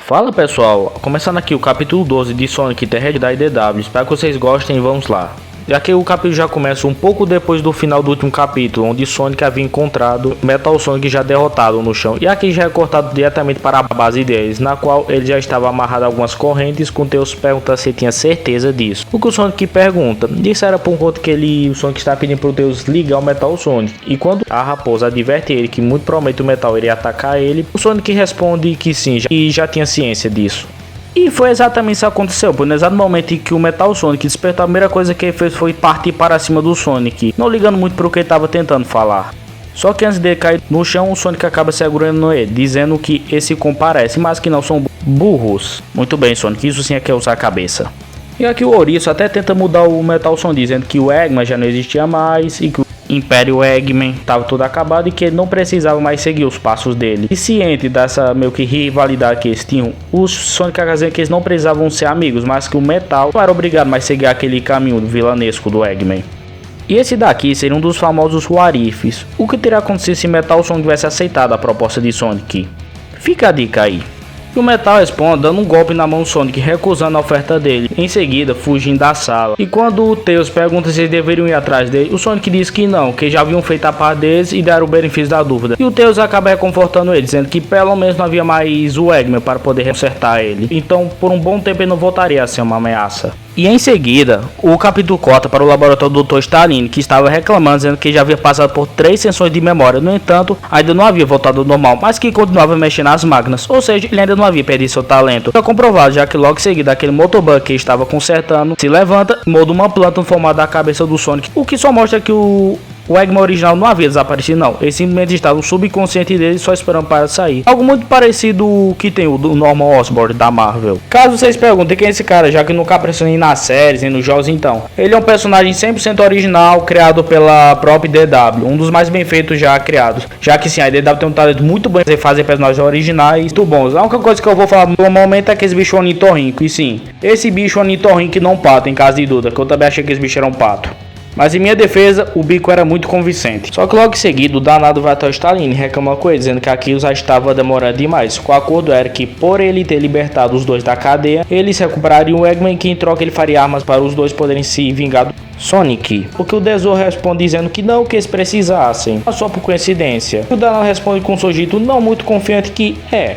Fala pessoal, começando aqui o capítulo 12 de Sonic The Hedgehog da IDW, espero que vocês gostem e vamos lá. E aqui o capítulo já começa um pouco depois do final do último capítulo, onde Sonic havia encontrado Metal Sonic já derrotado no chão. E aqui já é cortado diretamente para a base deles, na qual ele já estava amarrado a algumas correntes, com Tails perguntando se tinha certeza disso. O que o Sonic pergunta, isso era por conta que o Sonic está pedindo para o Tails ligar o Metal Sonic. E quando a raposa adverte ele que muito provavelmente o Metal iria atacar ele, o Sonic responde que sim, e já tinha ciência disso. E foi exatamente isso que aconteceu, pois no exato momento em que o Metal Sonic despertou, a primeira coisa que ele fez foi partir para cima do Sonic, não ligando muito para o que ele estava tentando falar. Só que antes de cair no chão, o Sonic acaba segurando ele, dizendo que esse comparece, mas que não são burros. Muito bem, Sonic, isso sim é que é usar a cabeça. E aqui o Ouriço até tenta mudar o Metal Sonic, dizendo que o Eggman já não existia mais e que o Império Eggman estava tudo acabado e que ele não precisava mais seguir os passos dele. E ciente dessa meio que rivalidade que eles tinham, o Sonic acaba dizendo que eles não precisavam ser amigos, mas que o Metal não era obrigado mais a seguir aquele caminho vilanesco do Eggman. E esse daqui seria um dos famosos What Ifs. O que teria acontecido se Metal Sonic tivesse aceitado a proposta de Sonic? Fica a dica aí. E o Metal responde dando um golpe na mão do Sonic, recusando a oferta dele, em seguida fugindo da sala. E quando o Tails pergunta se eles deveriam ir atrás dele, o Sonic diz que não, que já haviam feito a parte deles e deram o benefício da dúvida. E o Tails acaba reconfortando ele, dizendo que pelo menos não havia mais o Eggman para poder consertar ele. Então por um bom tempo ele não voltaria a ser uma ameaça. E em seguida, o capítulo corta para o laboratório do Dr. Stalin, que estava reclamando, dizendo que já havia passado por 3 sessões de memória. No entanto, ainda não havia voltado ao normal, mas que continuava mexendo nas máquinas, ou seja, ele ainda não havia perdido seu talento. Foi comprovado, já que logo em seguida, aquele motobug que estava consertando se levanta e molda uma planta no formato da cabeça do Sonic, o que só mostra que o Eggman original não havia desaparecido não, ele simplesmente estava no subconsciente dele só esperando para sair. Algo muito parecido ao que tem o Norman Osborn da Marvel. Caso vocês perguntem quem é esse cara, já que nunca apareceu nem nas séries, nem nos jogos, então ele é um personagem 100% original, criado pela própria DW, um dos mais bem feitos já criados, já que sim, a DW tem um talento muito bom em fazer personagens originais muito bons. A única coisa que eu vou falar no momento é que esse bicho é um ornitorrinco, e sim, esse bicho é um ornitorrinco e não pato, em caso de dúvida, que eu também achei que esse bicho era um pato. Mas em minha defesa, o bico era muito convincente. Só que logo em seguida, o danado vai até o Stalin reclamando com ele, dizendo que aquilo já estava demorando demais. O acordo era que, por ele ter libertado os dois da cadeia, eles recuperariam o Eggman, que em troca ele faria armas para os dois poderem se vingar do Sonic. O que o Desor responde dizendo que não, que eles precisassem, só por coincidência. O danado responde com um sorriso não muito confiante que é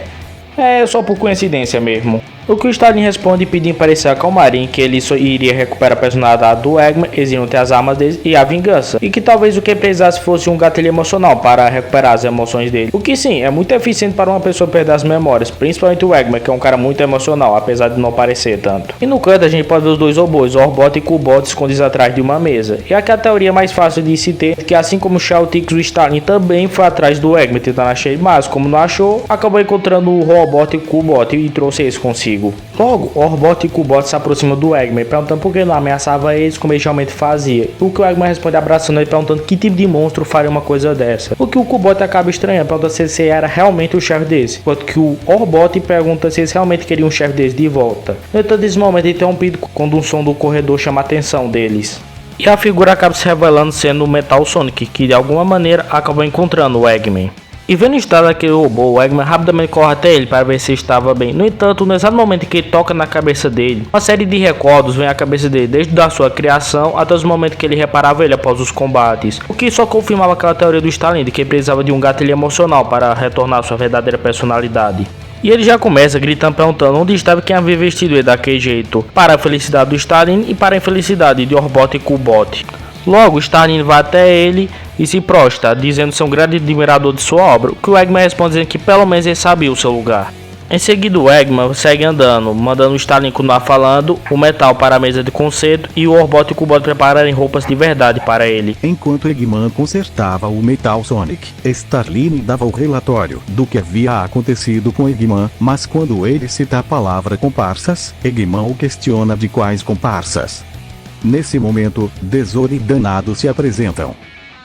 só por coincidência mesmo. O que o Stalin responde pedindo para ele se acalmarem, que ele só iria recuperar a personalidade do Eggman, eles iriam ter as armas deles e a vingança. E que talvez o que precisasse fosse um gatilho emocional para recuperar as emoções dele. O que sim, é muito eficiente para uma pessoa perder as memórias, principalmente o Eggman, que é um cara muito emocional, apesar de não parecer tanto. E no canto a gente pode ver os dois robôs, Orbot e Cubot, escondidos atrás de uma mesa. E aqui a teoria mais fácil de se ter, que assim como o Chaotix, o Stalin também foi atrás do Eggman tentando achar ele, mas como não achou, acabou encontrando o Robot e o Cubot e trouxe eles consigo. Logo, Orbot e Cubot se aproximam do Eggman, perguntando por que ele não ameaçava eles como ele realmente fazia. O que o Eggman responde abraçando ele, perguntando que tipo de monstro faria uma coisa dessa. O que o Cubot acaba estranhando, perguntando se ele era realmente o chefe desse. Enquanto que o Orbot pergunta se eles realmente queriam um chefe desse de volta. No entanto, nesse momento é interrompido quando um som do corredor chama a atenção deles. E a figura acaba se revelando sendo o Metal Sonic, que de alguma maneira acabou encontrando o Eggman. E vendo o estado daquele robô, o Eggman rapidamente corre até ele para ver se estava bem. No entanto, no exato momento em que ele toca na cabeça dele, uma série de recordos vem à cabeça dele, desde a sua criação até os momentos que ele reparava ele após os combates. O que só confirmava aquela teoria do Stalin de que ele precisava de um gatilho emocional para retornar à sua verdadeira personalidade. E ele já começa gritando, perguntando onde estava quem havia vestido ele daquele jeito, para a felicidade do Stalin e para a infelicidade de Orbot e Cubot. Logo, Stalin vai até ele e se prostra, dizendo ser um grande admirador de sua obra, o que o Eggman responde dizendo que pelo menos ele sabia o seu lugar. Em seguida, o Eggman segue andando, mandando o Stalin continuar falando, o Metal para a mesa de concerto e o Orbot e o Cubot prepararem roupas de verdade para ele. Enquanto Eggman consertava o Metal Sonic, Stalin dava o relatório do que havia acontecido com Eggman, mas quando ele cita a palavra comparsas, Eggman o questiona de quais comparsas. Nesse momento, Desor e Danado se apresentam.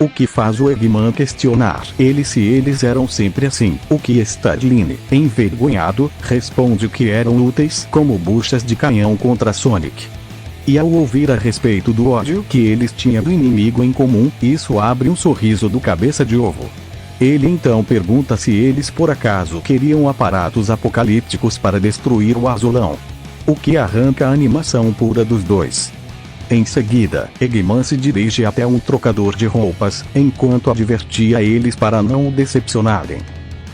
O que faz o Eggman questionar se eles eram sempre assim. O que Stalin, envergonhado, responde que eram úteis como buchas de canhão contra Sonic. E ao ouvir a respeito do ódio que eles tinham do inimigo em comum, isso abre um sorriso do cabeça de ovo. Ele então pergunta se eles por acaso queriam aparatos apocalípticos para destruir o azulão. O que arranca a animação pura dos dois. Em seguida, Eggman se dirige até um trocador de roupas, enquanto advertia eles para não o decepcionarem.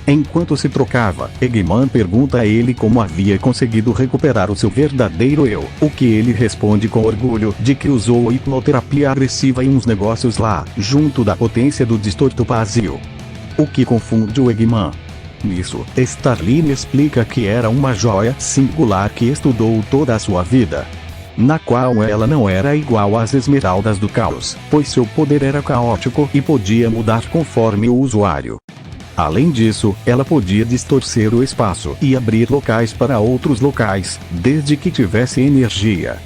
Enquanto se trocava, Eggman pergunta a ele como havia conseguido recuperar o seu verdadeiro eu, o que ele responde com orgulho de que usou hipnoterapia agressiva em uns negócios lá, junto da potência do Distortopazio. O que confunde o Eggman. Nisso, Starline explica que era uma joia singular que estudou toda a sua vida, na qual ela não era igual às esmeraldas do caos, pois seu poder era caótico e podia mudar conforme o usuário. Além disso, ela podia distorcer o espaço e abrir locais para outros locais, desde que tivesse energia.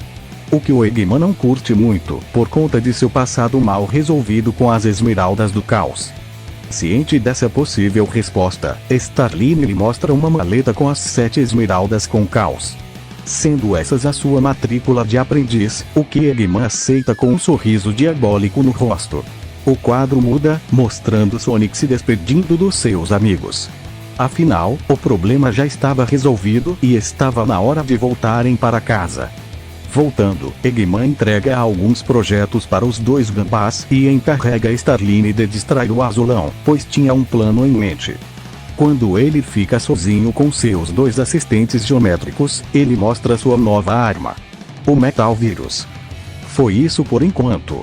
O que o Eggman não curte muito, por conta de seu passado mal resolvido com as esmeraldas do caos. Ciente dessa possível resposta, Starline lhe mostra uma maleta com as 7 esmeraldas com caos, sendo essas a sua matrícula de aprendiz, o que Eggman aceita com um sorriso diabólico no rosto. O quadro muda, mostrando Sonic se despedindo dos seus amigos. Afinal, o problema já estava resolvido e estava na hora de voltarem para casa. Voltando, Eggman entrega alguns projetos para os dois gambás e encarrega Starline de distrair o azulão, pois tinha um plano em mente. Quando ele fica sozinho com seus 2 assistentes geométricos, ele mostra sua nova arma, o Metal Vírus. Foi isso por enquanto.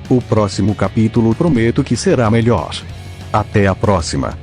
O próximo capítulo prometo que será melhor. Até a próxima.